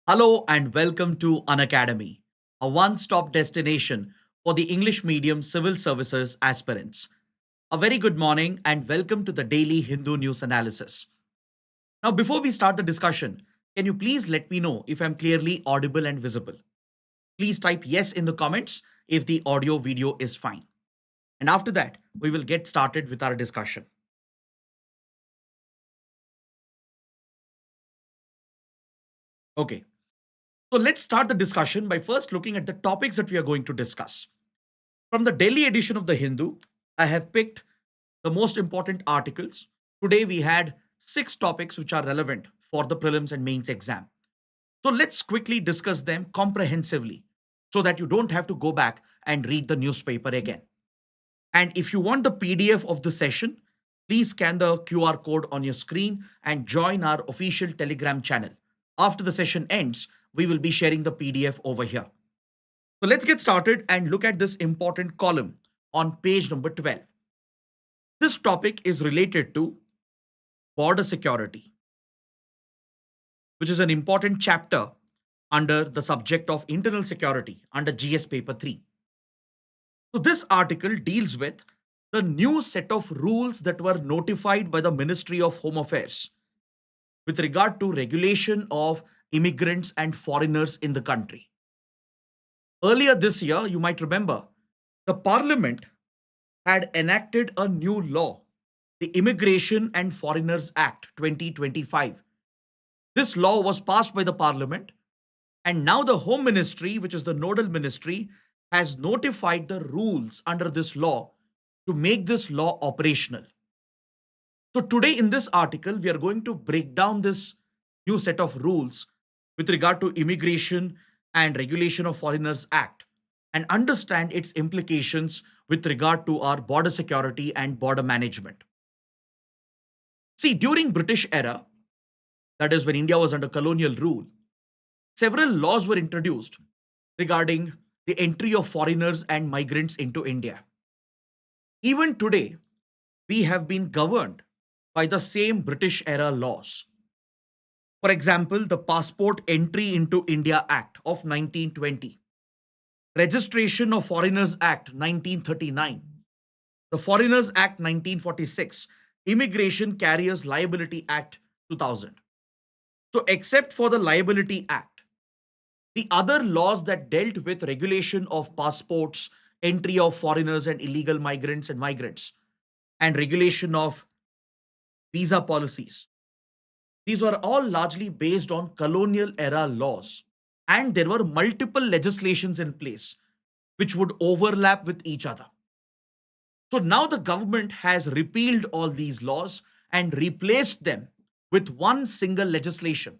Hello and welcome to Unacademy, a one-stop destination for the English medium civil services aspirants. A very good morning and welcome to the daily Hindu news analysis. Now, before we start the discussion, can you please let me know if I'm clearly audible and visible? Please type yes in the comments if the audio video is fine. And after that, we will get started with our discussion. Okay, so let's start the discussion by first looking at the topics that we are going to discuss. From the Delhi edition of the Hindu, I have picked the most important articles. Today we had 6 topics which are relevant for the prelims and mains exam. So let's quickly discuss them comprehensively so that you don't have to go back and read the newspaper again. And if you want the PDF of the session, please scan the QR code on your screen and join our official Telegram channel. After the session ends, we will be sharing the PDF over here. So let's get started and look at this important column on page number 12. This topic is related to border security, which is an important chapter under the subject of internal security under GS paper 3. So this article deals with the new set of rules that were notified by the Ministry of Home Affairs with regard to regulation of immigrants and foreigners in the country. Earlier this year, you might remember, the Parliament had enacted a new law, the Immigration and Foreigners Act 2025. This law was passed by the Parliament, and now the Home Ministry, which is the nodal ministry, has notified the rules under this law to make this law operational. So, today in this article, we are going to break down this new set of rules with regard to Immigration and Regulation of Foreigners Act and understand its implications with regard to our border security and border management. See, during British era, that is when India was under colonial rule, several laws were introduced regarding the entry of foreigners and migrants into India. Even today, we have been governed by the same British era laws. For example, the Passport Entry into India Act of 1920, Registration of Foreigners Act 1939, the Foreigners Act 1946, Immigration Carriers Liability Act 2000. So, except for the Liability Act, the other laws that dealt with regulation of passports, entry of foreigners and illegal migrants and migrants, and regulation of visa policies, these were all largely based on colonial era laws. And there were multiple legislations in place which would overlap with each other. So now the government has repealed all these laws and replaced them with one single legislation,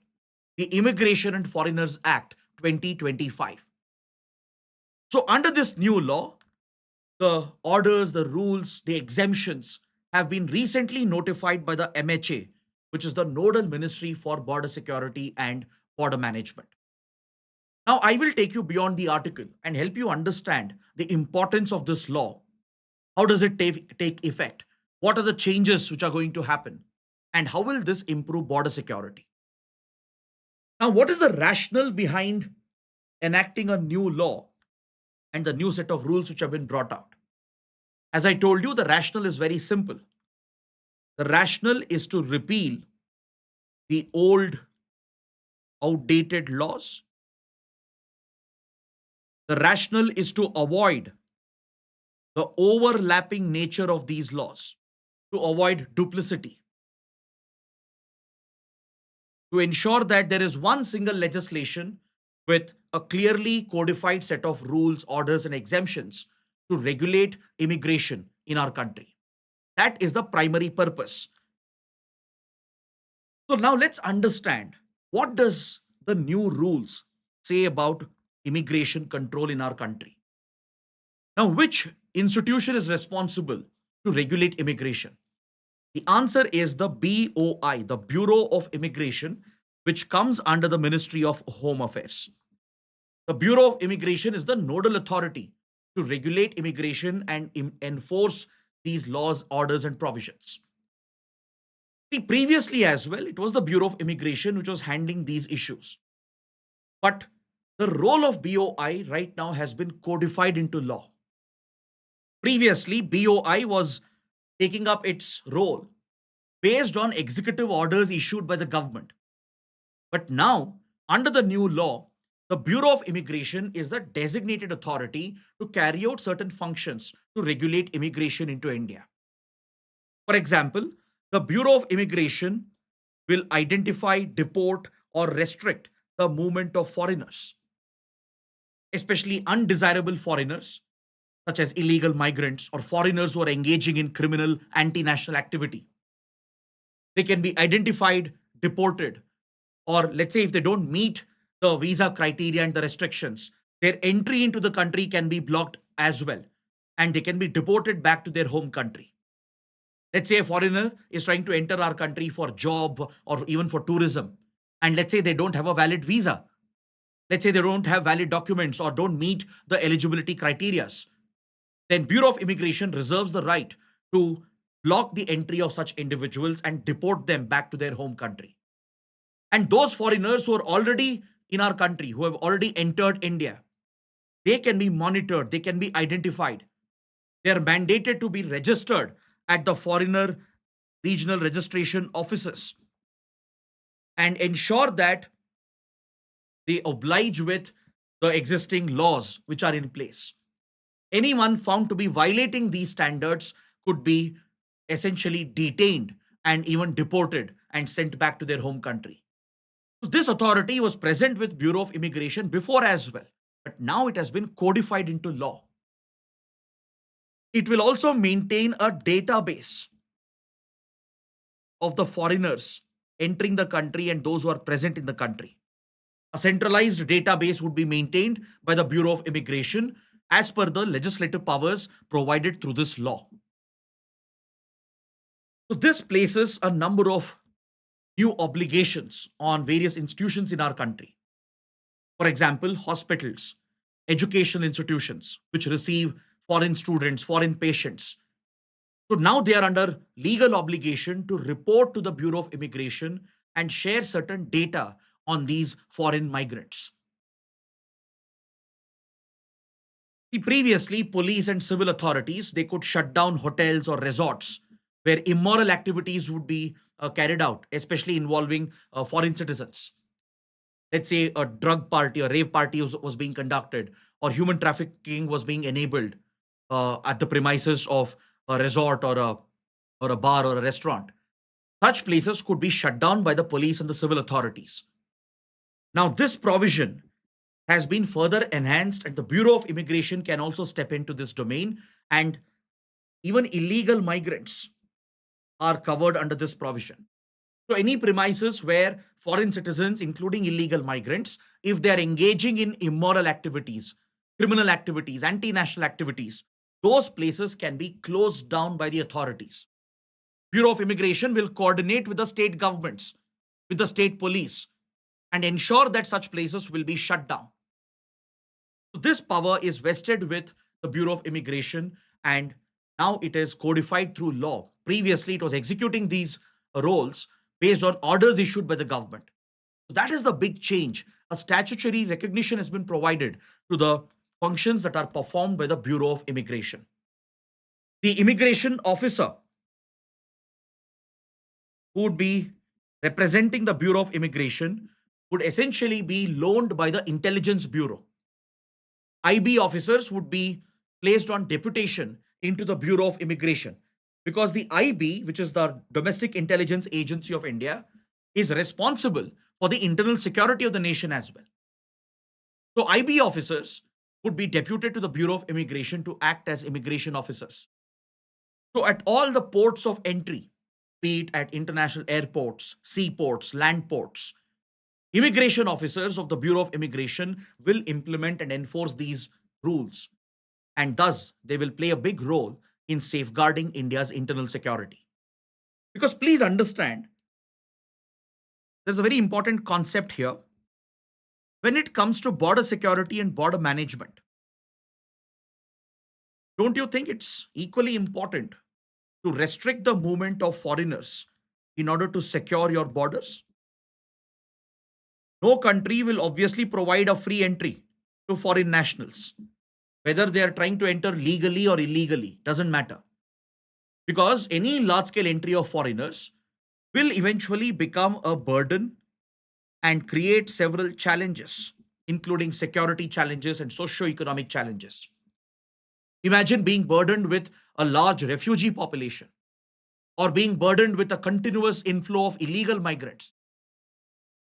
the Immigration and Foreigners Act 2025. So under this new law, the orders, the rules, the exemptions have been recently notified by the MHA, which is the nodal ministry for border security and border management. Now, I will take you beyond the article and help you understand the importance of this law. How does it take effect? What are the changes which are going to happen? And how will this improve border security? Now, what is the rationale behind enacting a new law and the new set of rules which have been brought out? As I told you, the rationale is very simple. The rationale is to repeal the old, outdated laws. The rationale is to avoid the overlapping nature of these laws, to avoid duplicity, to ensure that there is one single legislation with a clearly codified set of rules, orders, and exemptions to regulate immigration in our country. That is the primary purpose. So now let's understand, what does the new rules say about immigration control in our country? Now, which institution is responsible to regulate immigration? The answer is the BOI, the Bureau of Immigration, which comes under the Ministry of Home Affairs. The Bureau of Immigration is the nodal authority to regulate immigration and enforce these laws, orders, and provisions. See, previously as well, it was the Bureau of Immigration which was handling these issues. But the role of BOI right now has been codified into law. Previously, BOI was taking up its role based on executive orders issued by the government. But now, under the new law, the Bureau of Immigration is the designated authority to carry out certain functions to regulate immigration into India. For example, the Bureau of Immigration will identify, deport, or restrict the movement of foreigners, especially undesirable foreigners, such as illegal migrants or foreigners who are engaging in criminal anti national activity. They can be identified, deported, or let's say if they don't meet the visa criteria and the restrictions, their entry into the country can be blocked as well, and they can be deported back to their home country. Let's say a foreigner is trying to enter our country for job or even for tourism, and let's say they don't have a valid visa. Let's say they don't have valid documents or don't meet the eligibility criterias. Then Bureau of Immigration reserves the right to block the entry of such individuals and deport them back to their home country. And those foreigners who are already in our country, who have already entered India, they can be monitored, they can be identified. They are mandated to be registered at the foreigner regional registration offices and ensure that they oblige with the existing laws which are in place. Anyone found to be violating these standards could be essentially detained and even deported and sent back to their home country. So this authority was present with Bureau of Immigration before as well, but now it has been codified into law. It will also maintain a database of the foreigners entering the country and those who are present in the country. A centralized database would be maintained by the Bureau of Immigration as per the legislative powers provided through this law. So this places a number of new obligations on various institutions in our country. For example, hospitals, educational institutions which receive foreign students, foreign patients. So now they are under legal obligation to report to the Bureau of Immigration and share certain data on these foreign migrants. See, previously, police and civil authorities, they could shut down hotels or resorts where immoral activities would be carried out, especially involving foreign citizens. Let's say a drug party or rave party was being conducted, or human trafficking was being enabled at the premises of a resort or a bar or a restaurant. Such places could be shut down by the police and the civil authorities. Now, this provision has been further enhanced, and the Bureau of Immigration can also step into this domain, and even illegal migrants are covered under this provision. So, any premises where foreign citizens, including illegal migrants, if they are engaging in immoral activities, criminal activities, anti national activities, those places can be closed down by the authorities. Bureau of Immigration will coordinate with the state governments, with the state police, and ensure that such places will be shut down. So this power is vested with the Bureau of Immigration, and now it is codified through law. Previously, it was executing these roles based on orders issued by the government. So that is the big change. A statutory recognition has been provided to the functions that are performed by the Bureau of Immigration. The immigration officer who would be representing the Bureau of Immigration would essentially be loaned by the Intelligence Bureau. IB officers would be placed on deputation into the Bureau of Immigration because the IB, which is the Domestic Intelligence Agency of India, is responsible for the internal security of the nation as well. So IB officers would be deputed to the Bureau of Immigration to act as immigration officers. So at all the ports of entry, be it at international airports, seaports, land ports, immigration officers of the Bureau of Immigration will implement and enforce these rules, and thus they will play a big role in safeguarding India's internal security. Because please understand, there's a very important concept here. When it comes to border security and border management, don't you think it's equally important to restrict the movement of foreigners in order to secure your borders? No country will obviously provide a free entry to foreign nationals, whether they are trying to enter legally or illegally, doesn't matter. Because any large scale entry of foreigners will eventually become a burden and create several challenges, including security challenges and socio-economic challenges. Imagine being burdened with a large refugee population or being burdened with a continuous inflow of illegal migrants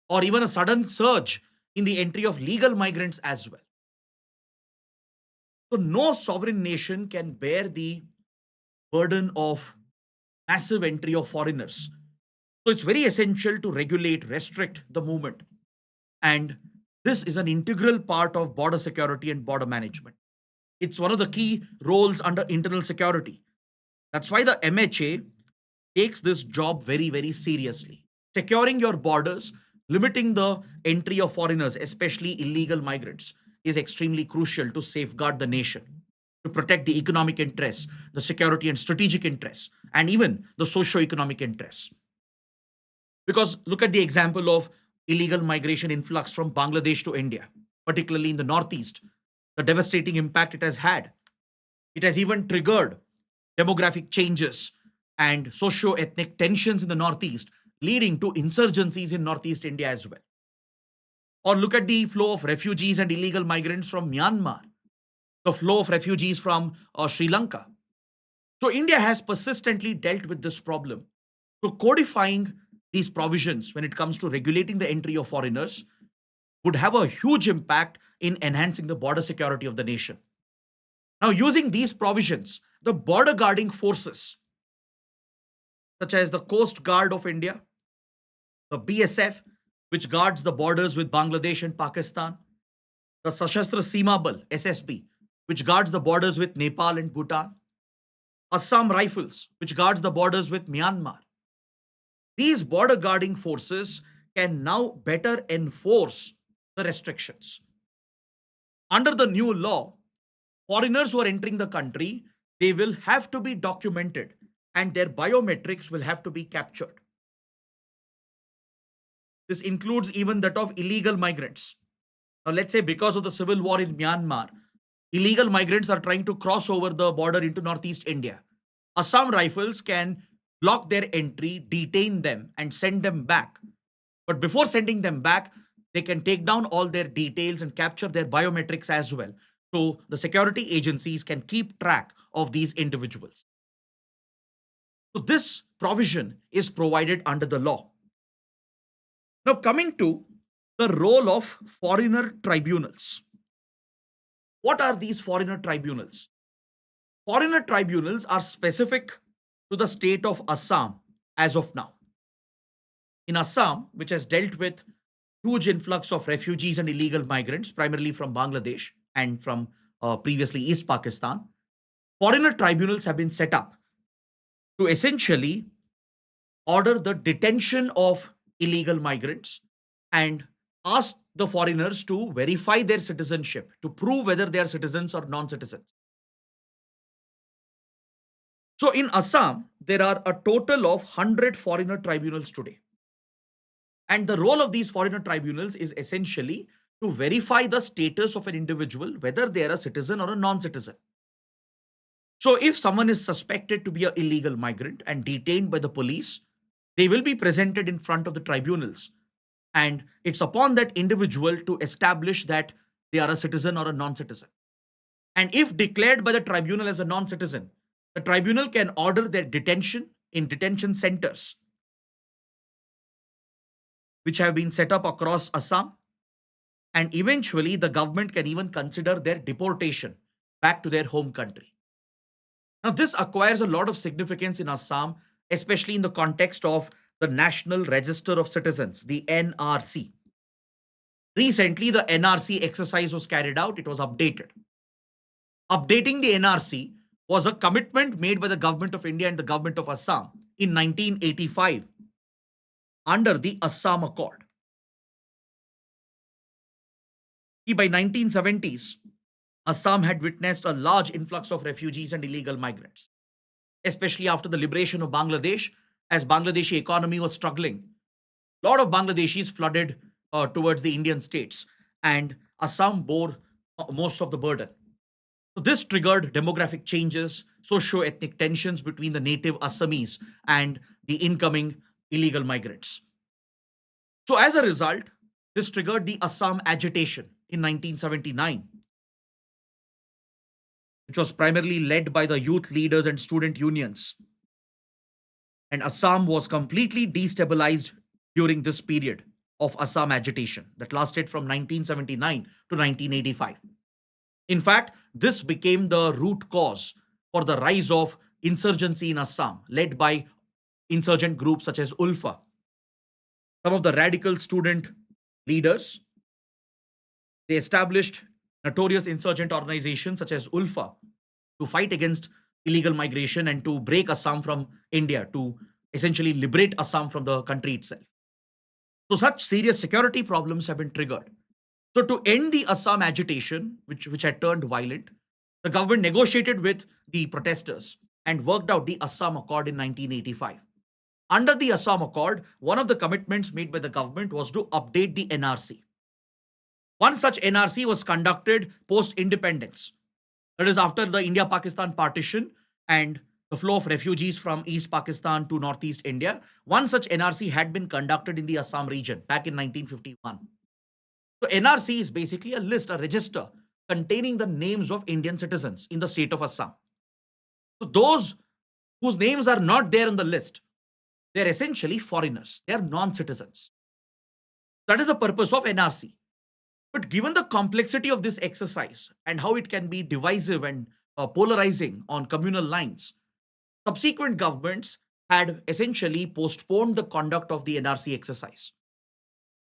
or even a sudden surge in the entry of legal migrants as well. So, no sovereign nation can bear the burden of massive entry of foreigners. So, it's very essential to regulate, restrict the movement. And this is an integral part of border security and border management. It's one of the key roles under internal security. That's why the MHA takes this job very, very seriously. Securing your borders, limiting the entry of foreigners, especially illegal migrants, is extremely crucial to safeguard the nation, to protect the economic interests, the security and strategic interests, and even the socio-economic interests. Because look at the example of illegal migration influx from Bangladesh to India, particularly in the Northeast, the devastating impact it has had. It has even triggered demographic changes and socio-ethnic tensions in the Northeast, leading to insurgencies in Northeast India as well. Or look at the flow of refugees and illegal migrants from Myanmar, the flow of refugees from Sri Lanka. So India has persistently dealt with this problem. So codifying these provisions when it comes to regulating the entry of foreigners would have a huge impact in enhancing the border security of the nation. Now, using these provisions, the border guarding forces, such as the Coast Guard of India, the BSF, which guards the borders with Bangladesh and Pakistan, the Sashastra Seema Bal, SSB, which guards the borders with Nepal and Bhutan, Assam Rifles, which guards the borders with Myanmar. These border guarding forces can now better enforce the restrictions. Under the new law, foreigners who are entering the country, they will have to be documented and their biometrics will have to be captured. This includes even that of illegal migrants. Now, let's say because of the civil war in Myanmar, illegal migrants are trying to cross over the border into Northeast India. Assam Rifles can block their entry, detain them, and send them back. But before sending them back, they can take down all their details and capture their biometrics as well. So the security agencies can keep track of these individuals. So this provision is provided under the law. Now, coming to the role of foreigner tribunals. What are these foreigner tribunals? Foreigner tribunals are specific to the state of Assam as of now. In Assam, which has dealt with huge influx of refugees and illegal migrants, primarily from Bangladesh and from previously East Pakistan, foreigner tribunals have been set up to essentially order the detention of illegal migrants and ask the foreigners to verify their citizenship, to prove whether they are citizens or non-citizens. So in Assam, there are a total of 100 foreigner tribunals today. And the role of these foreigner tribunals is essentially to verify the status of an individual, whether they are a citizen or a non-citizen. So if someone is suspected to be an illegal migrant and detained by the police, they will be presented in front of the tribunals. And it's upon that individual to establish that they are a citizen or a non-citizen. And if declared by the tribunal as a non-citizen, the tribunal can order their detention in detention centers, which have been set up across Assam. And eventually, the government can even consider their deportation back to their home country. Now, this acquires a lot of significance in Assam, especially in the context of the National Register of Citizens, the NRC. Recently, the NRC exercise was carried out, it was updated. Updating the NRC was a commitment made by the government of India and the government of Assam in 1985 under the Assam Accord. By 1970s, Assam had witnessed a large influx of refugees and illegal migrants. Especially after the liberation of Bangladesh, as Bangladeshi economy was struggling. A lot of Bangladeshis flooded towards the Indian states, and Assam bore most of the burden. So this triggered demographic changes, socio-ethnic tensions between the native Assamese and the incoming illegal migrants. So as a result, this triggered the Assam agitation in 1979, which was primarily led by the youth leaders and student unions. And Assam was completely destabilized during this period of Assam agitation that lasted from 1979 to 1985. In fact, this became the root cause for the rise of insurgency in Assam, led by insurgent groups such as ULFA. Some of the radical student leaders, they established notorious insurgent organizations such as ULFA to fight against illegal migration and to break Assam from India, to essentially liberate Assam from the country itself. So such serious security problems have been triggered. So to end the Assam agitation, which had turned violent, the government negotiated with the protesters and worked out the Assam Accord in 1985. Under the Assam Accord, one of the commitments made by the government was to update the NRC. One such NRC was conducted post-independence. That is after the India-Pakistan partition and the flow of refugees from East Pakistan to Northeast India. One such NRC had been conducted in the Assam region back in 1951. So NRC is basically a list, a register containing the names of Indian citizens in the state of Assam. So those whose names are not there on the list, they're essentially foreigners. They're non-citizens. That is the purpose of NRC. But given the complexity of this exercise and how it can be divisive and polarizing on communal lines, subsequent governments had essentially postponed the conduct of the NRC exercise.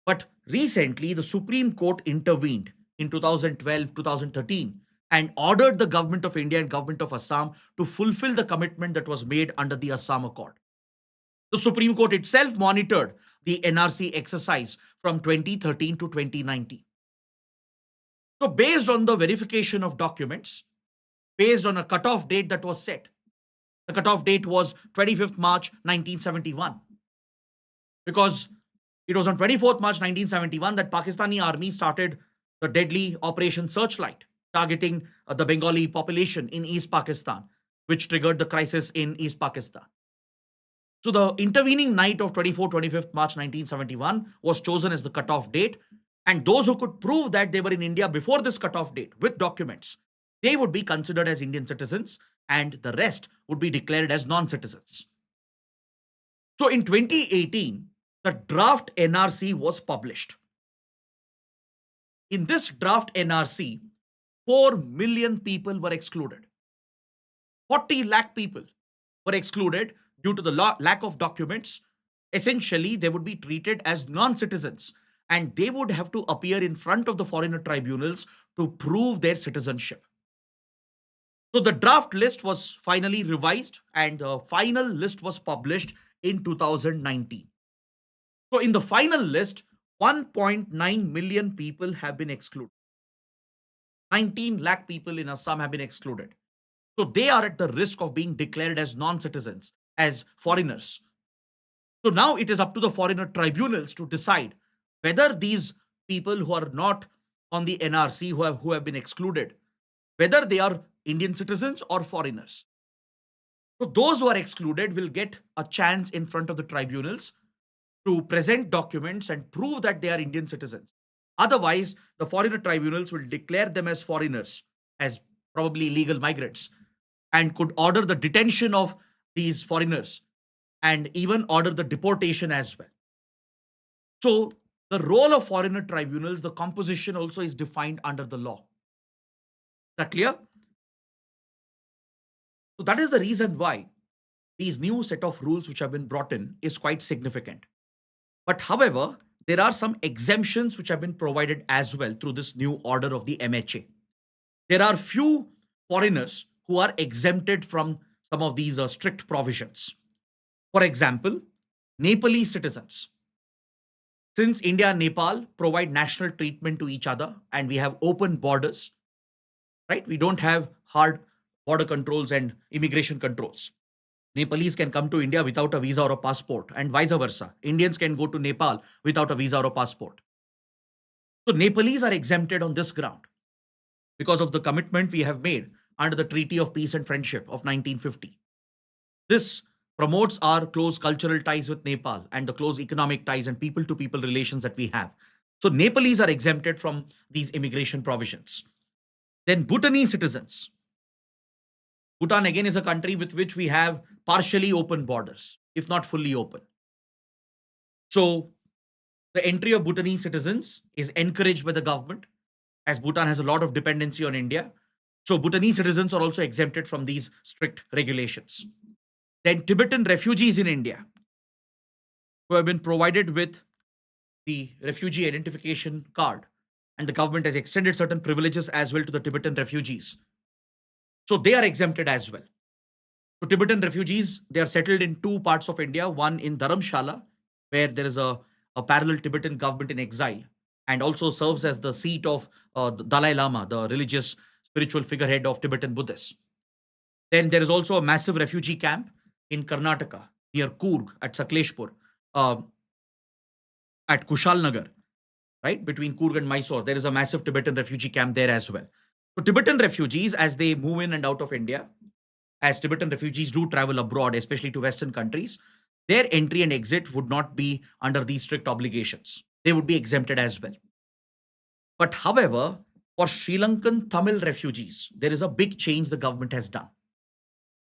But recently, the Supreme Court intervened in 2012, 2013 and ordered the government of India and government of Assam to fulfill the commitment that was made under the Assam Accord. The Supreme Court itself monitored the NRC exercise from 2013 to 2019. So based on the verification of documents, based on a cutoff date that was set, the cutoff date was 25th March 1971, because it was on 24th March 1971 that Pakistani army started the deadly Operation Searchlight, targeting the Bengali population in East Pakistan, which triggered the crisis in East Pakistan. So the intervening night of 25th March 1971 was chosen as the cutoff date, and those who could prove that they were in India before this cutoff date with documents, they would be considered as Indian citizens, and the rest would be declared as non-citizens. So in 2018, the draft NRC was published. In this draft NRC, 4 million people were excluded. 40 lakh people were excluded due to the lack of documents. Essentially, they would be treated as non-citizens and they would have to appear in front of the foreigner tribunals to prove their citizenship. So the draft list was finally revised and the final list was published in 2019. So in the final list, 1.9 million people have been excluded. 19 lakh people in Assam have been excluded. So they are at the risk of being declared as non-citizens, as foreigners. So now it is up to the foreigner tribunals to decide whether these people who are not on the NRC, who have been excluded, whether they are Indian citizens or foreigners. So those who are excluded will get a chance in front of the tribunals to present documents and prove that they are Indian citizens. Otherwise, the foreigner tribunals will declare them as foreigners, as probably illegal migrants, and could order the detention of these foreigners and even order the deportation as well. So the role of foreigner tribunals, the composition also is defined under the law. Is that clear? So that is the reason why these new set of rules which have been brought in is quite significant. But however, there are some exemptions which have been provided as well through this new order of the MHA. There are few foreigners who are exempted from some of these strict provisions. For example, Nepalese citizens. Since India and Nepal provide national treatment to each other and we have open borders, right? We don't have hard border controls and immigration controls. Nepalese can come to India without a visa or a passport, and vice versa. Indians can go to Nepal without a visa or a passport. So Nepalese are exempted on this ground because of the commitment we have made under the Treaty of Peace and Friendship of 1950. This promotes our close cultural ties with Nepal and the close economic ties and people to people relations that we have. So Nepalese are exempted from these immigration provisions. Then Bhutanese citizens. Bhutan again is a country with which we have partially open borders, if not fully open. So the entry of Bhutanese citizens is encouraged by the government as Bhutan has a lot of dependency on India. So Bhutanese citizens are also exempted from these strict regulations. Then Tibetan refugees in India who have been provided with the refugee identification card, and the government has extended certain privileges as well to the Tibetan refugees. So they are exempted as well. So Tibetan refugees, they are settled in two parts of India, one in Dharamshala, where there is a parallel Tibetan government in exile, and also serves as the seat of the Dalai Lama, the religious spiritual figurehead of Tibetan Buddhists. Then there is also a massive refugee camp in Karnataka, near Coorg at Sakleshpur, uh, at Kushalnagar, right? Between Coorg and Mysore, there is a massive Tibetan refugee camp there as well. So Tibetan refugees, as they move in and out of India, as Tibetan refugees do travel abroad, especially to Western countries, their entry and exit would not be under these strict obligations. They would be exempted as well. But however, for Sri Lankan Tamil refugees, there is a big change the government has done.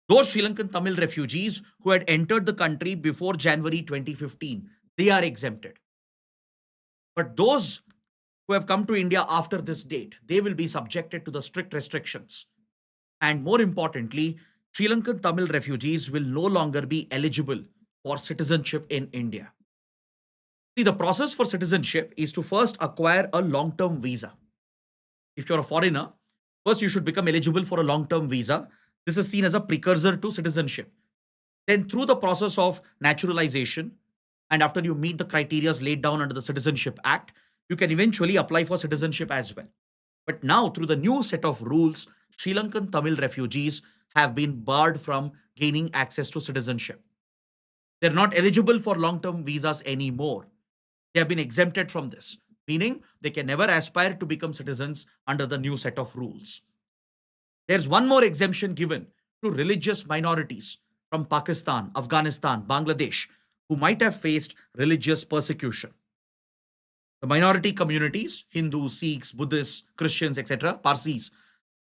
Those Sri Lankan Tamil refugees who had entered the country before January 2015, they are exempted. But those who have come to India after this date, they will be subjected to the strict restrictions. And more importantly, Sri Lankan Tamil refugees will no longer be eligible for citizenship in India. See, the process for citizenship is to first acquire a long term visa. If you're a foreigner, first you should become eligible for a long term visa. This is seen as a precursor to citizenship. Then, through the process of naturalization, and after you meet the criteria laid down under the Citizenship Act, you can eventually apply for citizenship as well. But now, through the new set of rules, Sri Lankan Tamil refugees have been barred from gaining access to citizenship. They're not eligible for long term visas anymore. They have been exempted from this, meaning they can never aspire to become citizens under the new set of rules. There's one more exemption given to religious minorities from Pakistan, Afghanistan, Bangladesh, who might have faced religious persecution. The minority communities, Hindus, Sikhs, Buddhists, Christians, etc., Parsis,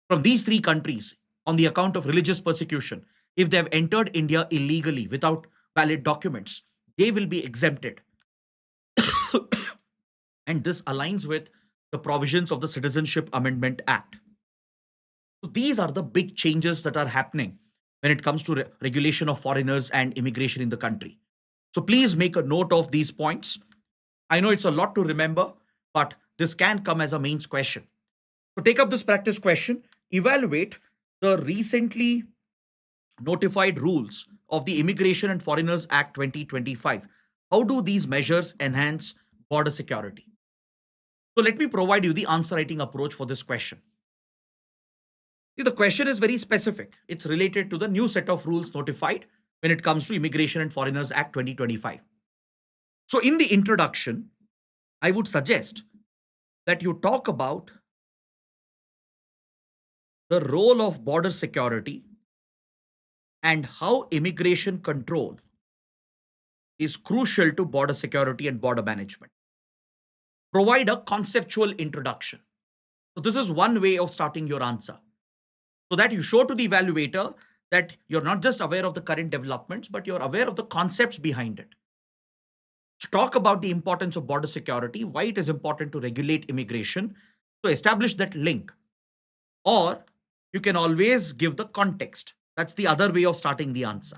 from these three countries, on the account of religious persecution, if they have entered India illegally without valid documents, they will be exempted. And this aligns with the provisions of the Citizenship Amendment Act. So these are the big changes that are happening when it comes to regulation of foreigners and immigration in the country. So please make a note of these points. I know it's a lot to remember, but this can come as a mains question. So take up this practice question, evaluate the recently notified rules of the Immigration and Foreigners Act 2025. How do these measures enhance border security? So let me provide you the answer writing approach for this question. See, the question is very specific. It's related to the new set of rules notified when it comes to Immigration and Foreigners Act 2025. So in the introduction, I would suggest that you talk about the role of border security and how immigration control is crucial to border security and border management. Provide a conceptual introduction. So this is one way of starting your answer, so that you show to the evaluator that you're not just aware of the current developments, but you're aware of the concepts behind it. So talk about the importance of border security, why it is important to regulate immigration, to establish that link. Or you can always give the context. That's the other way of starting the answer.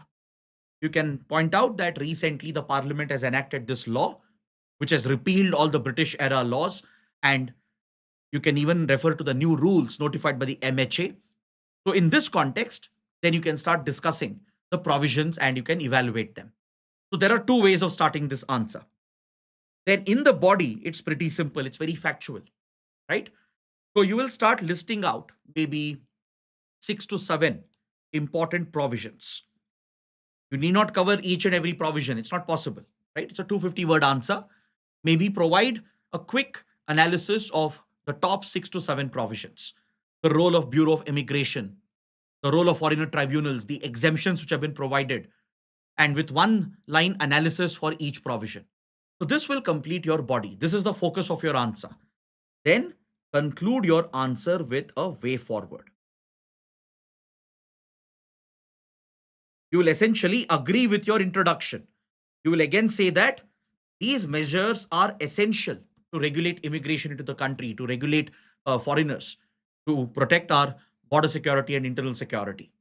You can point out that recently the parliament has enacted this law, which has repealed all the British era laws. And you can even refer to the new rules notified by the MHA. So in this context, then you can start discussing the provisions and you can evaluate them. So there are two ways of starting this answer. Then in the body, it's pretty simple. It's very factual, right? So you will start listing out maybe 6 to 7 important provisions. You need not cover each and every provision. It's not possible, right? It's a 250-word answer. Maybe provide a quick analysis of the top 6 to 7 provisions, the role of Bureau of Immigration, the role of foreigner tribunals, the exemptions which have been provided, and with one line analysis for each provision. So this will complete your body. This is the focus of your answer. Then conclude your answer with a way forward. You will essentially agree with your introduction. You will again say that these measures are essential to regulate immigration into the country, to regulate foreigners, to protect our border security and internal security.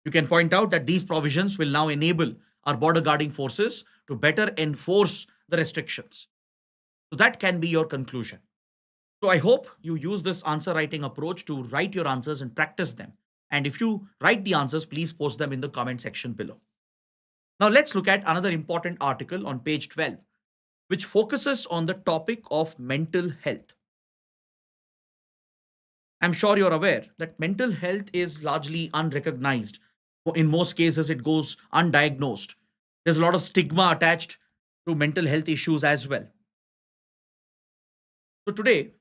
You can point out that these provisions will now enable our border guarding forces to better enforce the restrictions. So that can be your conclusion. So I hope you use this answer writing approach to write your answers and practice them. And if you write the answers, please post them in the comment section below. Now let's look at another important article on page 12, which focuses on the topic of mental health. I'm sure you're aware that mental health is largely unrecognized. In most cases, it goes undiagnosed. There's a lot of stigma attached to mental health issues as well. So today,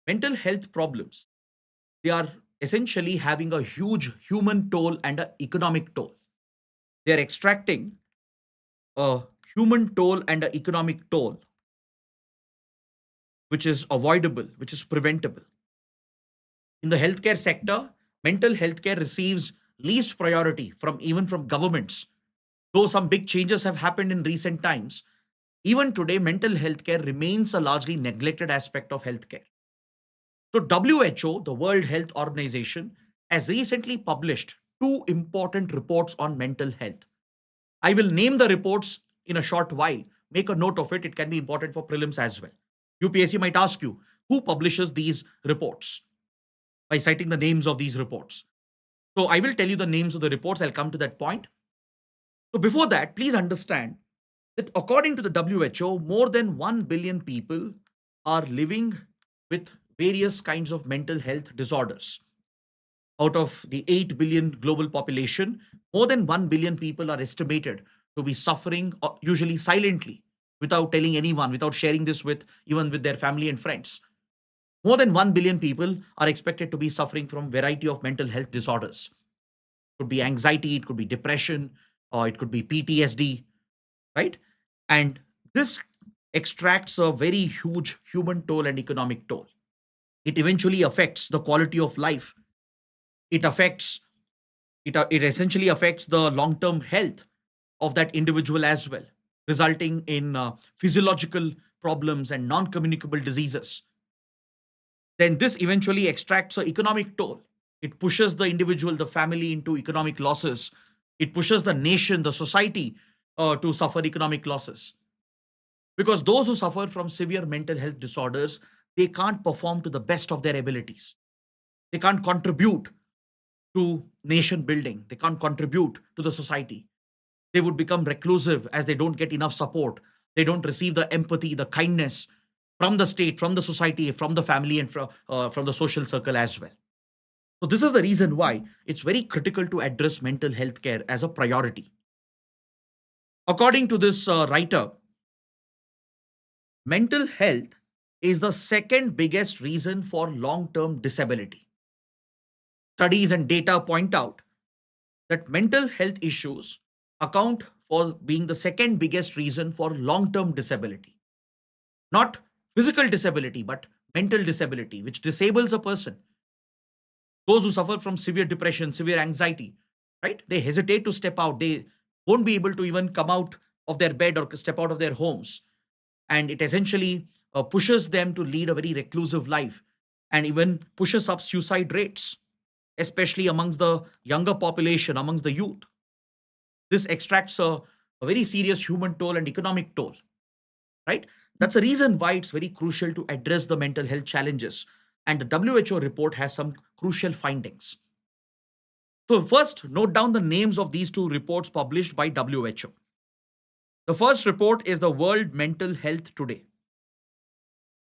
mental health problems, they are essentially having a huge human toll and an economic toll. They are extracting a human toll and an economic toll, which is avoidable, which is preventable. In the healthcare sector, mental health care receives least priority from even from governments. Though some big changes have happened in recent times, even today, mental health care remains a largely neglected aspect of healthcare. So, WHO, the World Health Organization, has recently published two important reports on mental health. I will name the reports in a short while. Make a note of it. It can be important for prelims as well. UPSC might ask you who publishes these reports by citing the names of these reports. So, I will tell you the names of the reports. I'll come to that point. So, before that, please understand that according to the WHO, more than 1 billion people are living with various kinds of mental health disorders. Out of the 8 billion global population, more than 1 billion people are estimated to be suffering, usually silently, without telling anyone, without sharing this with even with their family and friends. More than 1 billion people are expected to be suffering from variety of mental health disorders. It could be anxiety, it could be depression, or it could be PTSD, right? And this extracts a very huge human toll and economic toll. It eventually affects the quality of life. It affects it essentially affects the long-term health of that individual as well, resulting in physiological problems and non-communicable diseases. Then this eventually extracts an economic toll. It pushes the individual, the family into economic losses. It pushes the nation, the society to suffer economic losses. Because those who suffer from severe mental health disorders, they can't perform to the best of their abilities. They can't contribute to nation building. They can't contribute to the society. They would become reclusive as they don't get enough support. They don't receive the empathy, the kindness from the state, from the society, from the family, and from the social circle as well. So, this is the reason why it's very critical to address mental health care as a priority. According to this writer, mental health is the second biggest reason for long term disability. Studies and data point out that mental health issues account for being the second biggest reason for long term disability. Not physical disability, but mental disability, which disables a person. Those who suffer from severe depression, severe anxiety, right? They hesitate to step out. They won't be able to even come out of their bed or step out of their homes. And it essentially pushes them to lead a very reclusive life and even pushes up suicide rates, especially amongst the younger population, amongst the youth. This extracts a very serious human toll and economic toll, right? That's the reason why it's very crucial to address the mental health challenges. And the WHO report has some crucial findings. So, first, note down the names of these two reports published by WHO. The first report is the World Mental Health Today.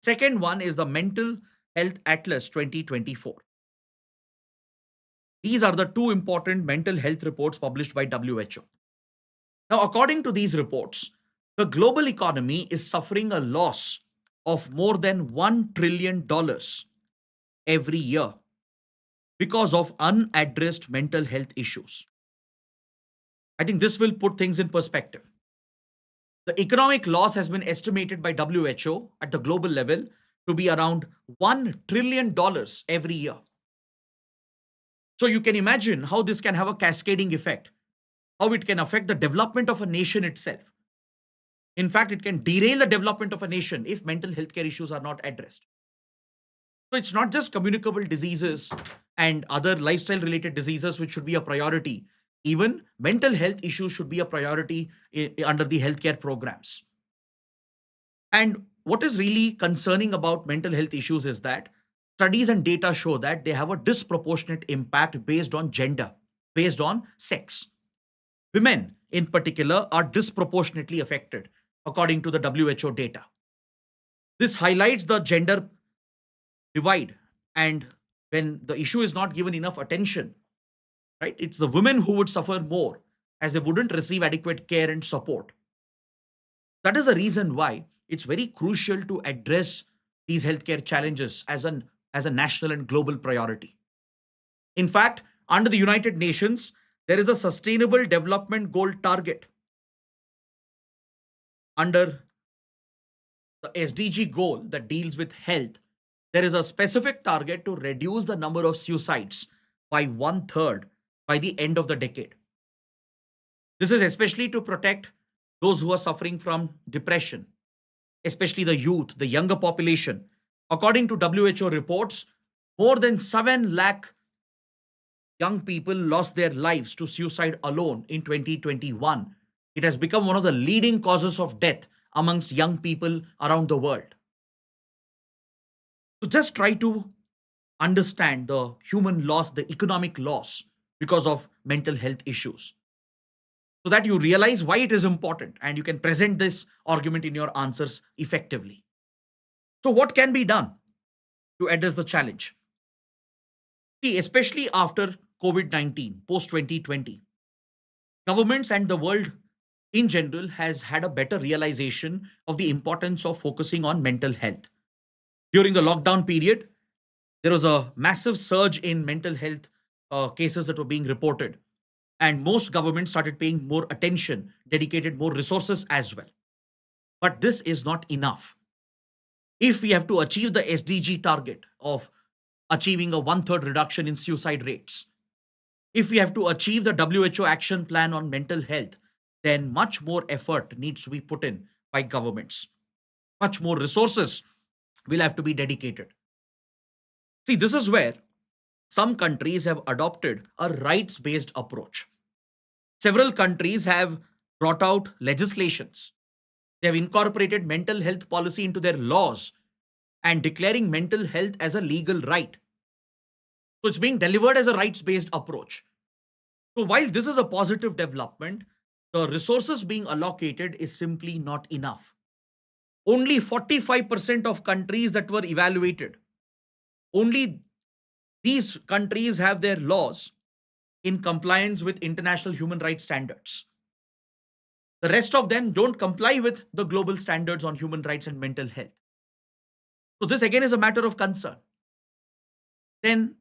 Second one is the Mental Health Atlas 2024. These are the two important mental health reports published by WHO. Now, according to these reports, the global economy is suffering a loss of more than $1 trillion every year because of unaddressed mental health issues. I think this will put things in perspective. The economic loss has been estimated by WHO at the global level to be around $1 trillion every year. So you can imagine how this can have a cascading effect, how it can affect the development of a nation itself. In fact, it can derail the development of a nation if mental health care issues are not addressed. So it's not just communicable diseases and other lifestyle related diseases which should be a priority. Even mental health issues should be a priority under the healthcare programs. And what is really concerning about mental health issues is that studies and data show that they have a disproportionate impact based on gender, based on sex. Women, in particular, are disproportionately affected, according to the WHO data. This highlights the gender divide. And when the issue is not given enough attention, right, it's the women who would suffer more as they wouldn't receive adequate care and support. That is the reason why it's very crucial to address these healthcare challenges as a national and global priority. In fact, under the United Nations, there is a sustainable development goal target under the SDG goal that deals with health. There is a specific target to reduce the number of suicides by one third by the end of the decade. This is especially to protect those who are suffering from depression, especially the youth, the younger population. According to WHO reports, more than 7 lakh young people lost their lives to suicide alone in 2021. It has become one of the leading causes of death amongst young people around the world. So just try to understand the human loss, the economic loss because of mental health issues, so that you realize why it is important and you can present this argument in your answers effectively. So, what can be done to address the challenge? See, especially after COVID-19, post 2020, governments and the world in general has had a better realization of the importance of focusing on mental health. During the lockdown period, there was a massive surge in mental health cases that were being reported. And most governments started paying more attention, dedicated more resources as well. But this is not enough. If we have to achieve the SDG target of achieving a one third reduction in suicide rates, if we have to achieve the WHO action plan on mental health, then much more effort needs to be put in by governments. Much more resources will have to be dedicated. See, this is where some countries have adopted a rights based approach. Several countries have brought out legislations. They have incorporated mental health policy into their laws and declaring mental health as a legal right. So it's being delivered as a rights based approach. So while this is a positive development, the resources being allocated is simply not enough. Only 45% of countries that were evaluated, only these countries have their laws in compliance with international human rights standards. The rest of them don't comply with the global standards on human rights and mental health. So this again is a matter of concern. Then,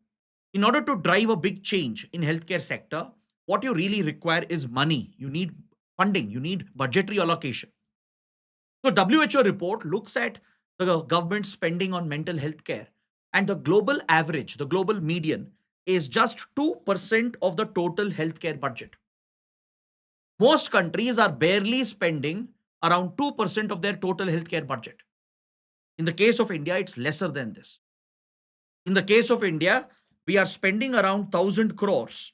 in order to drive a big change in healthcare sector, what you really require is money. You need funding. You need budgetary allocation. So WHO report looks at the government spending on mental health care, and the global average, the global median, is just 2% of the total healthcare budget. Most countries are barely spending around 2% of their total healthcare budget. In the case of India, it's lesser than this. In the case of India, we are spending around 1,000 crores,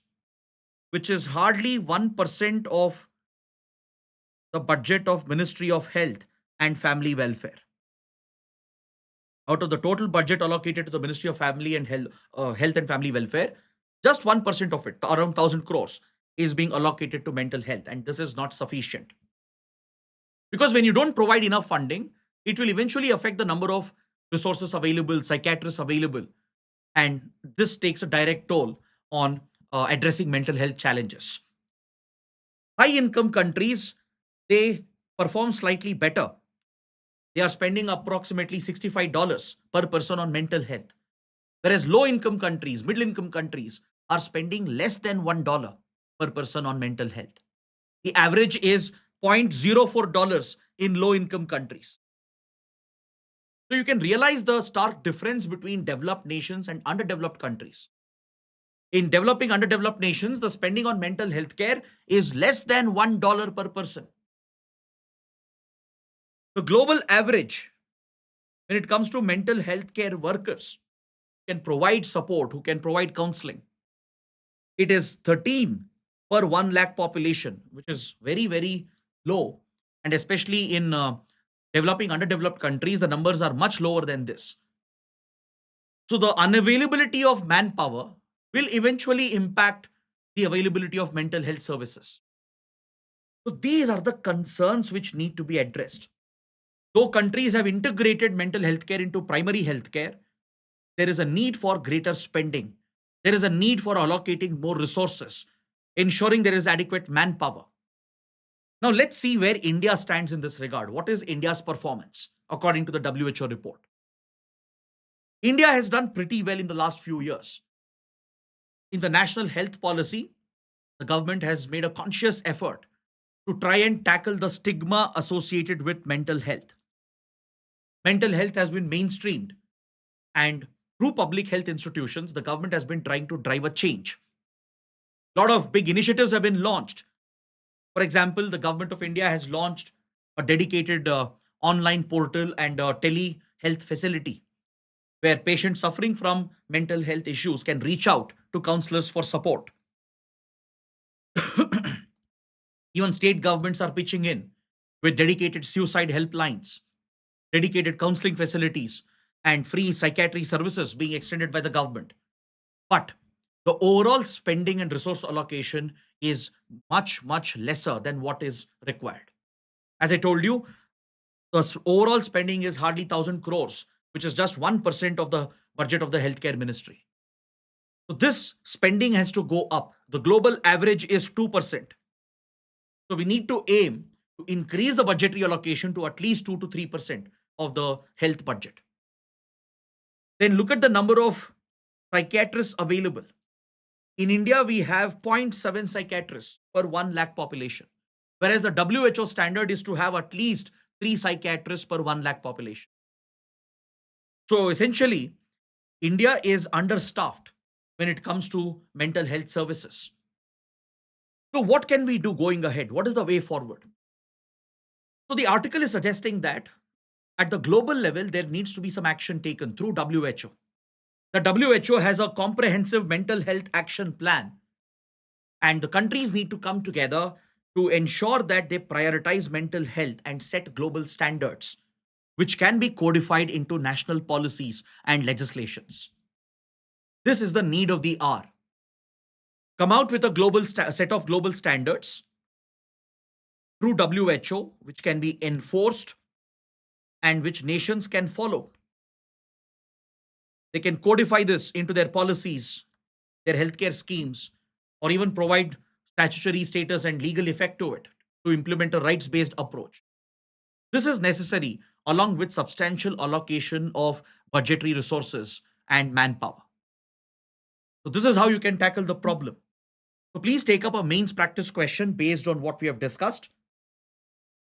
which is hardly 1% of the budget of Ministry of Health and Family Welfare. Out of the total budget allocated to the Ministry of Family and Health and Family Welfare, just 1% of it, around 1,000 crores, is being allocated to mental health, and this is not sufficient. Because when you don't provide enough funding, it will eventually affect the number of resources available, psychiatrists available, and this takes a direct toll on addressing mental health challenges. High income countries, they perform slightly better. They are spending approximately $65 per person on mental health. Whereas low income countries, middle income countries are spending less than $1 per person on mental health. The average is $0.04 in low income countries. So you can realize the stark difference between developed nations and underdeveloped countries. In developing underdeveloped nations, the spending on mental health care is less than $1 per person. The global average when it comes to mental health care workers can provide support, who can provide counseling, it is 13 per 1 lakh population, which is very, very low. And especially in developing, underdeveloped countries, the numbers are much lower than this. So the unavailability of manpower will eventually impact the availability of mental health services. So these are the concerns which need to be addressed. Though countries have integrated mental health care into primary health care, there is a need for greater spending. There is a need for allocating more resources, ensuring there is adequate manpower. Now, let's see where India stands in this regard. What is India's performance according to the WHO report? India has done pretty well in the last few years. In the national health policy, the government has made a conscious effort to try and tackle the stigma associated with mental health. Mental health has been mainstreamed, and through public health institutions, the government has been trying to drive a change. A lot of big initiatives have been launched. For example, the government of India has launched a dedicated online portal and a tele health facility where patients suffering from mental health issues can reach out to counselors for support. Even state governments are pitching in with dedicated suicide helplines, dedicated counseling facilities, and free psychiatry services being extended by the government. But the overall spending and resource allocation is much, much lesser than what is required. As I told you, the overall spending is hardly 1,000 crores, which is just 1% of the budget of the healthcare ministry. So this spending has to go up. The global average is 2%. So we need to aim to increase the budgetary allocation to at least 2 to 3% of the health budget. Then look at the number of psychiatrists available. In India, we have zero point 0.7 psychiatrists per 1 lakh population, whereas the WHO standard is to have at least 3 psychiatrists per 1 lakh population. So essentially, India is understaffed when it comes to mental health services. So what can we do going ahead? What is the way forward? So the article is suggesting that at the global level, there needs to be some action taken through WHO. The WHO has a comprehensive mental health action plan, and the countries need to come together to ensure that they prioritize mental health and set global standards, which can be codified into national policies and legislations. This is the need of the hour. Come out with a set of global standards through WHO, which can be enforced and which nations can follow. They can codify this into their policies, their healthcare schemes, or even provide statutory status and legal effect to it to implement a rights based approach. This is necessary along with substantial allocation of budgetary resources and manpower. So, this is how you can tackle the problem. So, please take up a mains practice question based on what we have discussed.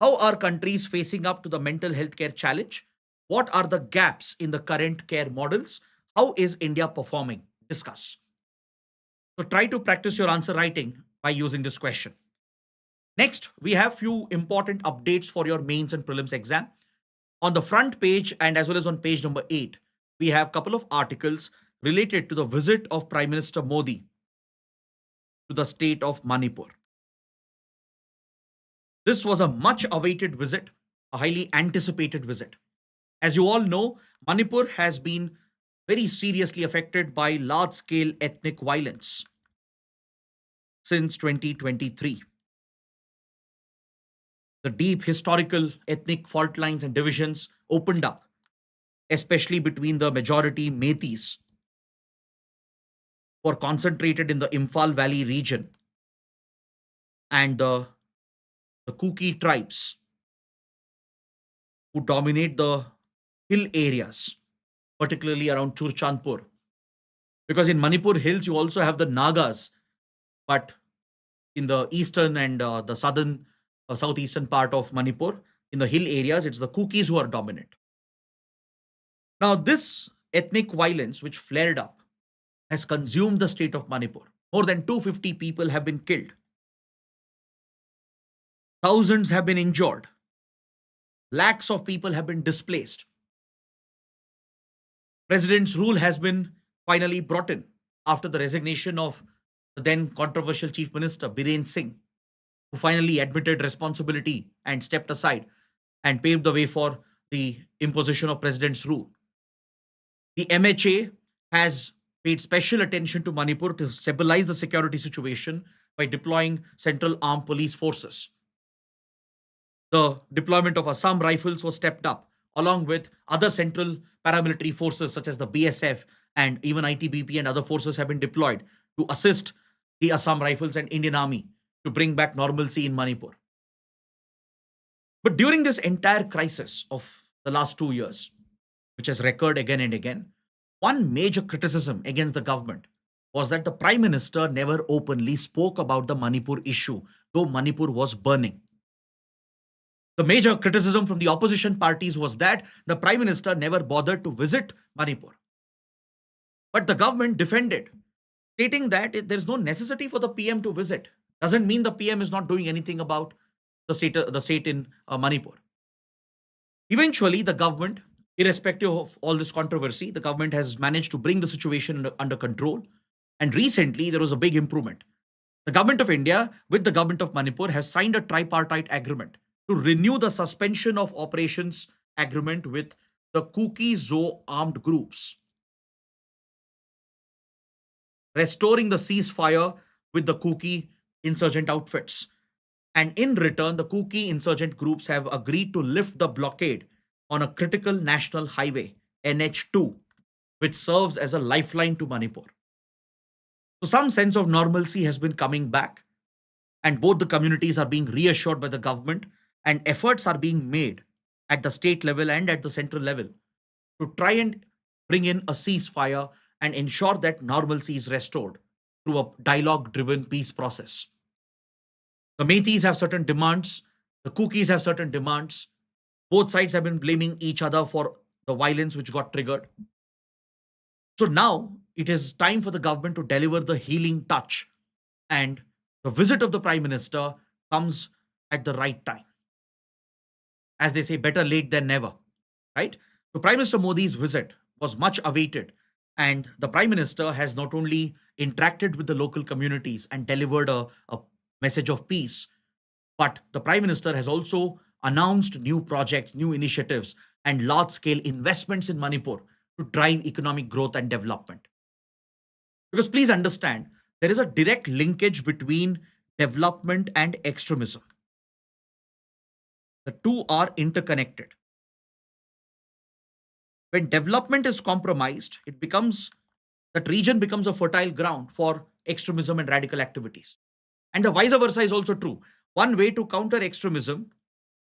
How are countries facing up to the mental health care challenge? What are the gaps in the current care models? How is India performing? Discuss. So try to practice your answer writing by using this question. Next, we have few important updates for your mains and prelims exam. On the front page and as well as on page number 8, we have a couple of articles related to the visit of Prime Minister Modi to the state of Manipur. This was a much awaited visit, a highly anticipated visit. As you all know, Manipur has been very seriously affected by large scale ethnic violence since 2023. The deep historical ethnic fault lines and divisions opened up, especially between the majority Metis who are concentrated in the Imphal Valley region and the the Kuki tribes who dominate the hill areas, particularly around Churchandpur. Because in Manipur hills, you also have the Nagas, but in the eastern and the southern, southeastern part of Manipur, in the hill areas, it's the Kukis who are dominant. Now, this ethnic violence, which flared up, has consumed the state of Manipur. More than 250 people have been killed, thousands have been injured, lakhs of people have been displaced. President's rule has been finally brought in after the resignation of the then controversial Chief Minister Biren Singh, who finally admitted responsibility and stepped aside and paved the way for the imposition of President's rule. The MHA has paid special attention to Manipur to stabilize the security situation by deploying Central Armed Police Forces. The deployment of Assam Rifles was stepped up, along with other central paramilitary forces such as the BSF and even ITBP and other forces have been deployed to assist the Assam Rifles and Indian Army to bring back normalcy in Manipur. But during this entire crisis of the last 2 years, which has recurred again and again, one major criticism against the government was that the Prime Minister never openly spoke about the Manipur issue, though Manipur was burning. The major criticism from the opposition parties was that the Prime Minister never bothered to visit Manipur. But the government defended, stating that there is no necessity for the PM to visit. Doesn't mean the PM is not doing anything about the state in Manipur. Eventually, the government, irrespective of all this controversy, the government has managed to bring the situation under control. And recently, there was a big improvement. The government of India with the government of Manipur have signed a tripartite agreement to renew the suspension of operations agreement with the Kuki Zo armed groups, restoring the ceasefire with the Kuki insurgent outfits. And in return, the Kuki insurgent groups have agreed to lift the blockade on a critical national highway, NH2, which serves as a lifeline to Manipur. So, some sense of normalcy has been coming back, and both the communities are being reassured by the government, and efforts are being made at the state level and at the central level to try and bring in a ceasefire and ensure that normalcy is restored through a dialogue driven peace process. The Metis have certain demands, the Kukis have certain demands. Both sides have been blaming each other for the violence which got triggered. So now it is time for the government to deliver the healing touch, and the visit of the Prime Minister comes at the right time. As they say, better late than never, right? So Prime Minister Modi's visit was much awaited, and the Prime Minister has not only interacted with the local communities and delivered a message of peace, but the Prime Minister has also announced new projects, new initiatives, and large scale investments in Manipur to drive economic growth and development. Because please understand, there is a direct linkage between development and extremism. The two are interconnected. When development is compromised, that region becomes a fertile ground for extremism and radical activities. And the vice versa is also true. One way to counter extremism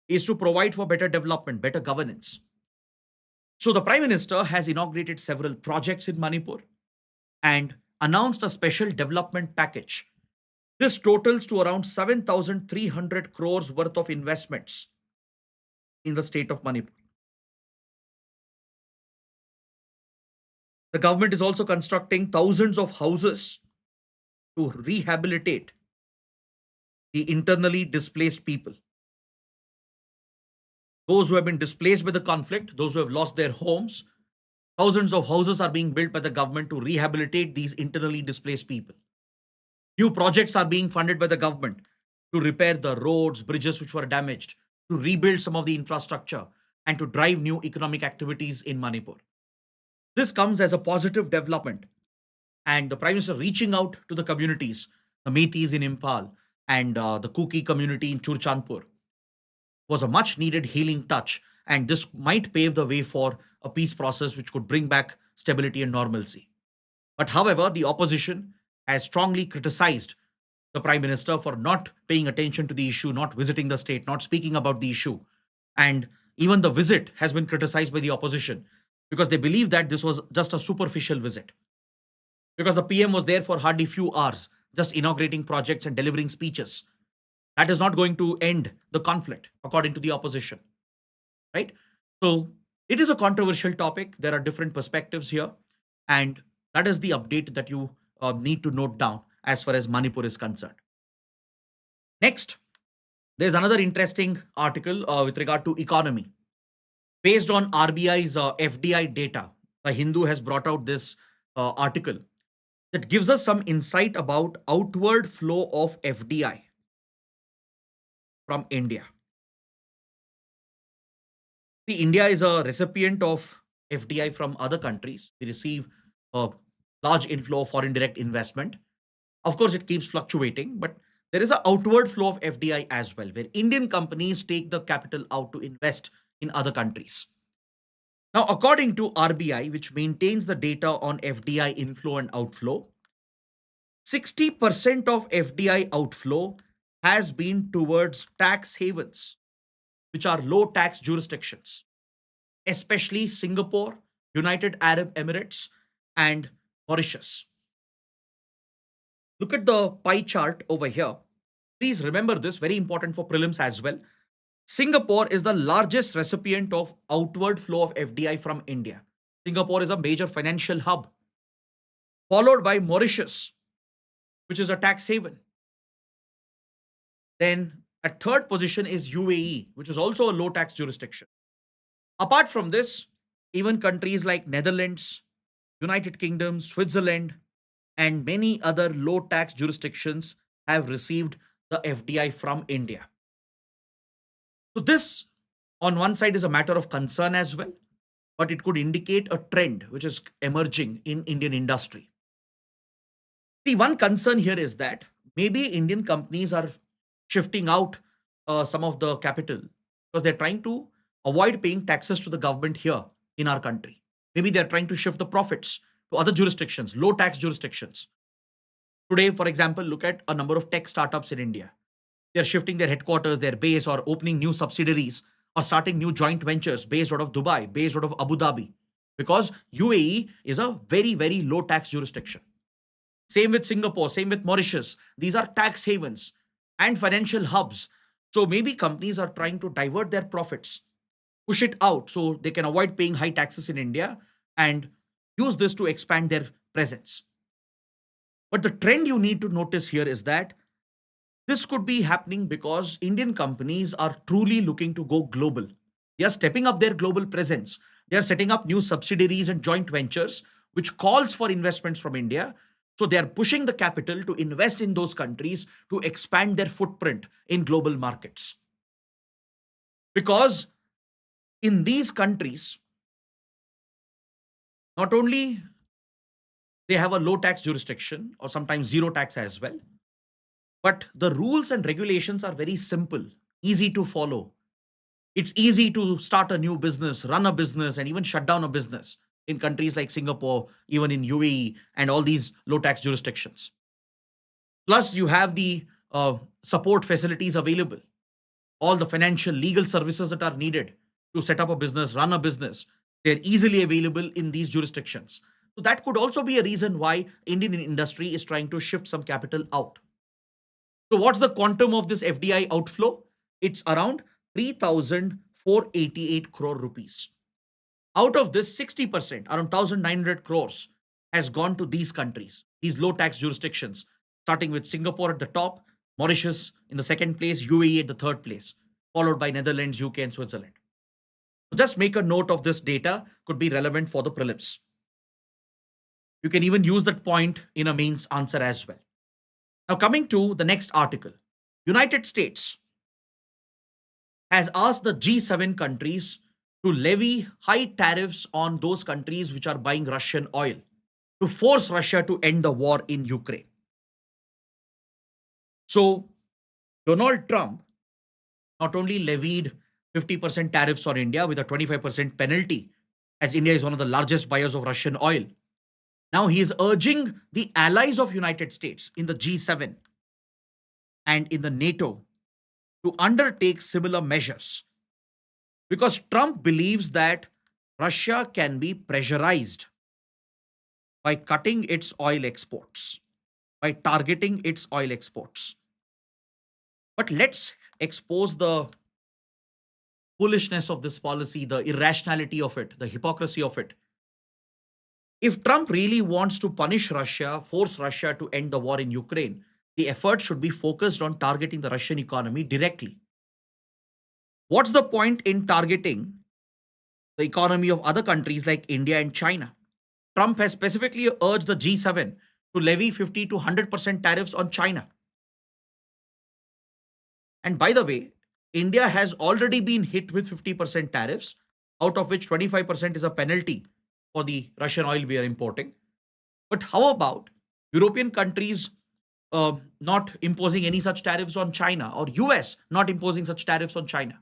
is to provide for better development, better governance. So the Prime Minister has inaugurated several projects in Manipur and announced a special development package. This totals to around 7,300 crores worth of investments in the state of Manipur. The government is also constructing thousands of houses to rehabilitate the internally displaced people. Those who have been displaced by the conflict, those who have lost their homes, thousands of houses are being built by the government to rehabilitate these internally displaced people. New projects are being funded by the government to repair the roads, bridges which were damaged, to rebuild some of the infrastructure, and to drive new economic activities in Manipur. This comes as a positive development, and the Prime Minister reaching out to the communities, the Metis in Impal and the Kuki community in Churchandpur, was a much needed healing touch, and this might pave the way for a peace process which could bring back stability and normalcy. But however, the opposition has strongly criticized the prime minister for not paying attention to the issue, not visiting the state, not speaking about the issue. And even the visit has been criticized by the opposition because they believe that this was just a superficial visit. Because the PM was there for hardly few hours, just inaugurating projects and delivering speeches. That is not going to end the conflict, according to the opposition, right? So it is a controversial topic. There are different perspectives here. And that is the update that you need to note down as far as Manipur is concerned. Next, there's another interesting article with regard to economy. Based on RBI's FDI data, the Hindu has brought out this article that gives us some insight about outward flow of FDI from India. See, India is a recipient of FDI from other countries. We receive a large inflow of foreign direct investment. Of course, it keeps fluctuating, but there is an outward flow of FDI as well, where Indian companies take the capital out to invest in other countries. Now, according to RBI, which maintains the data on FDI inflow and outflow, 60% of FDI outflow has been towards tax havens, which are low tax jurisdictions, especially Singapore, United Arab Emirates, and Mauritius. Look at the pie chart over here. Please remember this, very important for prelims as well. Singapore is the largest recipient of outward flow of FDI from India. Singapore is a major financial hub, followed by Mauritius, which is a tax haven. Then at third position is UAE, which is also a low tax jurisdiction. Apart from this, even countries like Netherlands, United Kingdom, Switzerland, and many other low tax jurisdictions have received the FDI from India. So this, on one side, is a matter of concern as well, but it could indicate a trend which is emerging in Indian industry. The one concern here is that maybe Indian companies are shifting out some of the capital because they're trying to avoid paying taxes to the government here in our country. Maybe they're trying to shift the profits to other jurisdictions, low tax jurisdictions. Today, for example, look at a number of tech startups in India. They're shifting their headquarters, their base, or opening new subsidiaries or starting new joint ventures based out of Dubai, based out of Abu Dhabi, because UAE is a very, very low tax jurisdiction. Same with Singapore, same with Mauritius. These are tax havens and financial hubs. So maybe companies are trying to divert their profits, push it out so they can avoid paying high taxes in India and use this to expand their presence. But the trend you need to notice here is that this could be happening because Indian companies are truly looking to go global. They are stepping up their global presence. They are setting up new subsidiaries and joint ventures, which calls for investments from India. So they are pushing the capital to invest in those countries to expand their footprint in global markets. Because in these countries, not only they have a low tax jurisdiction or sometimes zero tax as well, but the rules and regulations are very simple, easy to follow. It's easy to start a new business, run a business, and even shut down a business in countries like Singapore, even in UAE, and all these low tax jurisdictions. Plus, you have the support facilities available, all the financial legal services that are needed to set up a business, run a business. They're easily available in these jurisdictions. So that could also be a reason why Indian industry is trying to shift some capital out. So what's the quantum of this FDI outflow? It's around 3,488 crore rupees. Out of this, 60%, around 1,900 crores, has gone to these countries, these low tax jurisdictions, starting with Singapore at the top, Mauritius in the second place, UAE at the third place, followed by Netherlands, UK, and Switzerland. So just make a note of this data, could be relevant for the prelims. You can even use that point in a mains answer as well. Now, coming to the next article, United States has asked the G7 countries to levy high tariffs on those countries which are buying Russian oil to force Russia to end the war in Ukraine. So, Donald Trump not only levied 50% tariffs on India with a 25% penalty, as India is one of the largest buyers of Russian oil. Now he is urging the allies of United States in the G7 and in the NATO to undertake similar measures because Trump believes that Russia can be pressurized by cutting its oil exports, by targeting its oil exports. But let's expose the foolishness of this policy, the irrationality of it, the hypocrisy of it. If Trump really wants to punish Russia, force Russia to end the war in Ukraine, the effort should be focused on targeting the Russian economy directly. What's the point in targeting the economy of other countries like India and China? Trump has specifically urged the G7 to levy 50 to 100% tariffs on China. And by the way, India has already been hit with 50% tariffs, out of which 25% is a penalty for the Russian oil we are importing. But how about European countries not imposing any such tariffs on China, or US not imposing such tariffs on China?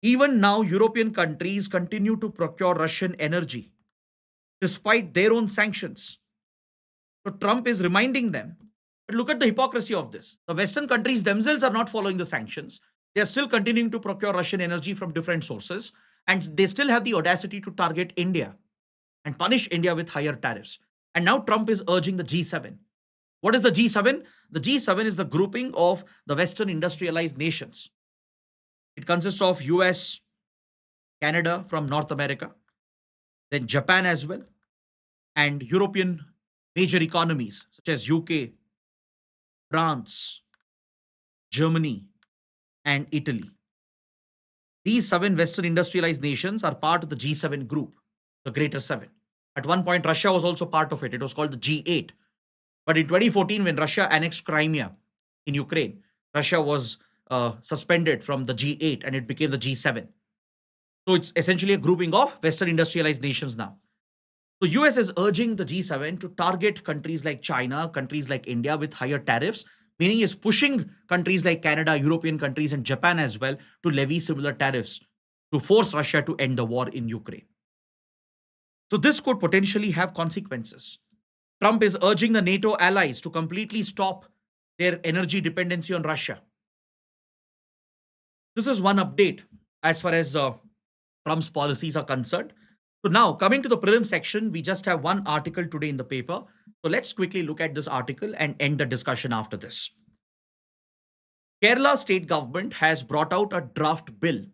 Even now, European countries continue to procure Russian energy despite their own sanctions. So Trump is reminding them. But look at the hypocrisy of this. The Western countries themselves are not following the sanctions. They are still continuing to procure Russian energy from different sources, and they still have the audacity to target India and punish India with higher tariffs. And now Trump is urging the G7. What is the G7? The G7 is the grouping of the Western industrialized nations. It consists of US, Canada from North America, then Japan as well, and European major economies such as UK, France, Germany, and Italy. These seven Western industrialized nations are part of the G7 group, the Greater Seven. At one point, Russia was also part of it. It was called the G8. But in 2014, when Russia annexed Crimea in Ukraine, Russia was suspended from the G8 and it became the G7. So it's essentially a grouping of Western industrialized nations now. So US is urging the G7 to target countries like China, countries like India with higher tariffs, meaning is pushing countries like Canada, European countries, and Japan as well to levy similar tariffs to force Russia to end the war in Ukraine. So this could potentially have consequences. Trump is urging the NATO allies to completely stop their energy dependency on Russia. This is one update as far as Trump's policies are concerned. So now coming to the prelim section, we just have one article today in the paper. So let's quickly look at this article and end the discussion after this. Kerala state government has brought out a draft bill.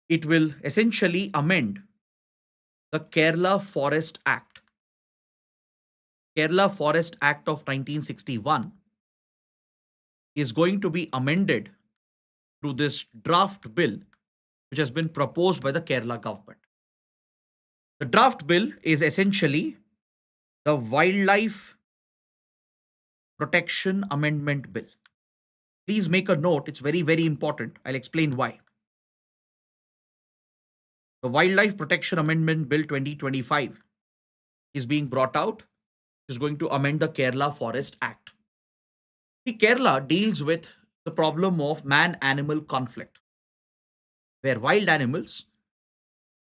It will essentially amend the Kerala Forest Act. Kerala Forest Act of 1961 is going to be amended through this draft bill which has been proposed by the Kerala government. The draft bill is essentially the Wildlife Protection Amendment Bill. Please make a note, it's very, very important. I'll explain why. The Wildlife Protection Amendment Bill 2025 is being brought out, is going to amend the Kerala Forest Act. The Kerala deals with the problem of man-animal conflict, where wild animals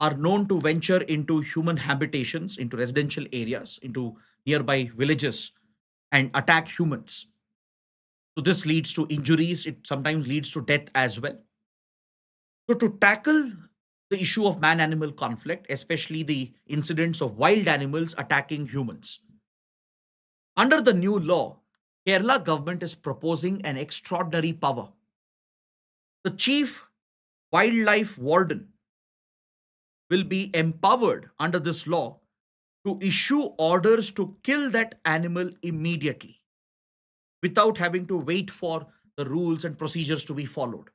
are known to venture into human habitations, into residential areas, into nearby villages, and attack humans. So this leads to injuries, it sometimes leads to death as well. So to tackle the issue of man-animal conflict, especially the incidents of wild animals attacking humans, under the new law, Kerala government is proposing an extraordinary power. The chief wildlife warden will be empowered under this law to issue orders to kill that animal immediately without having to wait for the rules and procedures to be followed.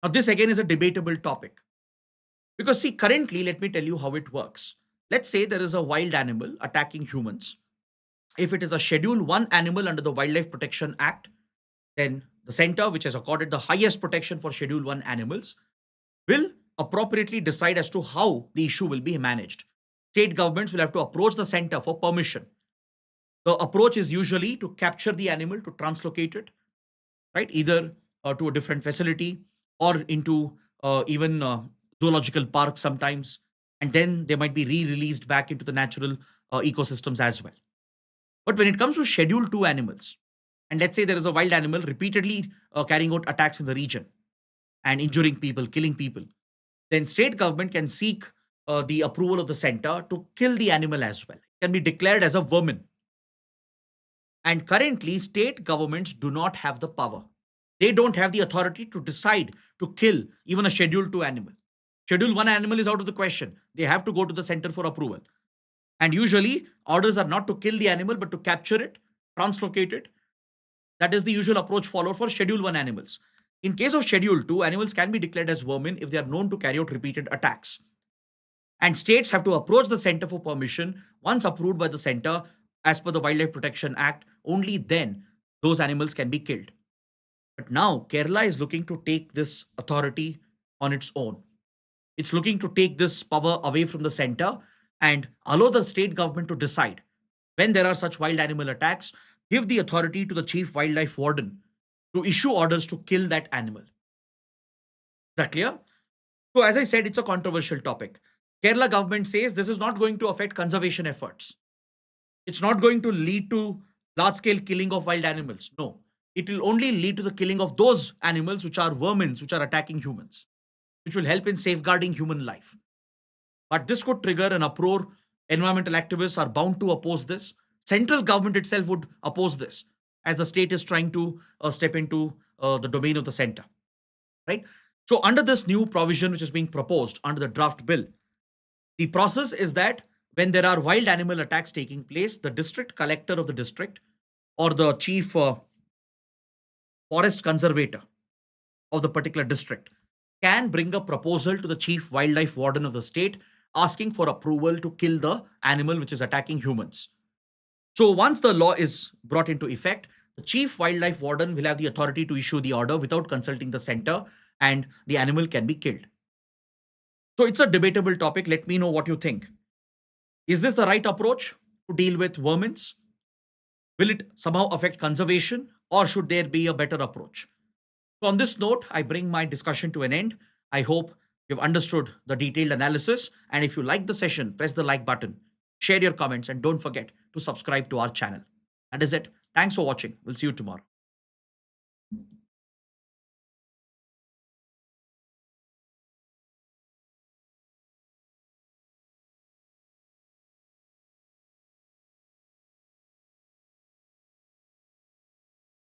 Now, this again is a debatable topic because, see, currently, let me tell you how it works. Let's say there is a wild animal attacking humans. If it is a Schedule 1 animal under the Wildlife Protection Act, then the center, which has accorded the highest protection for Schedule 1 animals, will appropriately decide as to how the issue will be managed. State governments will have to approach the center for permission. The approach is usually to capture the animal, to translocate it, right? Either to a different facility or into even zoological parks sometimes. And then they might be re-released back into the natural ecosystems as well. But when it comes to Schedule 2 animals, and let's say there is a wild animal repeatedly carrying out attacks in the region and injuring people, killing people, then state government can seek the approval of the center to kill the animal as well. It can be declared as a vermin. And currently, state governments do not have the power. They don't have the authority to decide to kill even a Schedule 2 animal. Schedule 1 animal is out of the question. They have to go to the center for approval. And usually, orders are not to kill the animal, but to capture it, translocate it. That is the usual approach followed for Schedule 1 animals. In case of Schedule 2, animals can be declared as vermin if they are known to carry out repeated attacks. And states have to approach the center for permission. Once approved by the center, as per the Wildlife Protection Act, only then those animals can be killed. But now Kerala is looking to take this authority on its own. It's looking to take this power away from the center and allow the state government to decide when there are such wild animal attacks, give the authority to the chief wildlife warden to issue orders to kill that animal. Is that clear? So, as I said, it's a controversial topic. Kerala government says this is not going to affect conservation efforts. It's not going to lead to large scale killing of wild animals. No, it will only lead to the killing of those animals which are vermin, which are attacking humans, which will help in safeguarding human life. But this could trigger an uproar. Environmental activists are bound to oppose this. Central government itself would oppose this as the state is trying to step into the domain of the center, right? So under this new provision which is being proposed under the draft bill, the process is that when there are wild animal attacks taking place, the district collector of the district or the chief forest conservator of the particular district can bring a proposal to the chief wildlife warden of the state asking for approval to kill the animal which is attacking humans. So once the law is brought into effect, the chief wildlife warden will have the authority to issue the order without consulting the center, and the animal can be killed. So it's a debatable topic. Let me know what you think. Is this the right approach to deal with vermins? Will it somehow affect conservation, or should there be a better approach? So, on this note, I bring my discussion to an end. I hope you've understood the detailed analysis. And if you like the session, press the like button, share your comments, and don't forget to subscribe to our channel. That is it. Thanks for watching. We'll see you tomorrow.